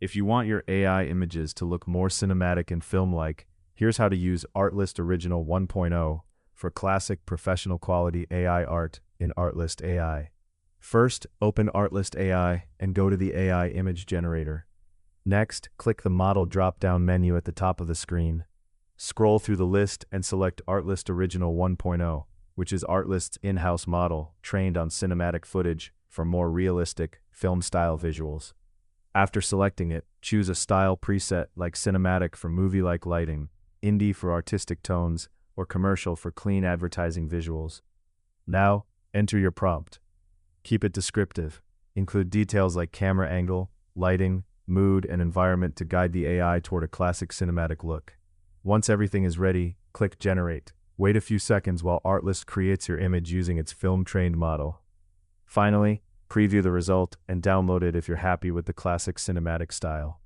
If you want your AI images to look more cinematic and film-like, here's how to use Artlist Original 1.0 for classic professional quality AI art in Artlist AI. First, open Artlist AI and go to the AI image generator. Next, click the Model drop-down menu at the top of the screen. Scroll through the list and select Artlist Original 1.0, which is Artlist's in-house model trained on cinematic footage for more realistic, film-style visuals. After selecting it, choose a style preset like cinematic for movie-like lighting, indie for artistic tones, or commercial for clean advertising visuals. Now, enter your prompt. Keep it descriptive. Include details like camera angle, lighting, mood, and environment to guide the AI toward a classic cinematic look. Once everything is ready, click Generate. Wait a few seconds while Artlist creates your image using its film-trained model. Finally, preview the result and download it if you're happy with the classic cinematic style.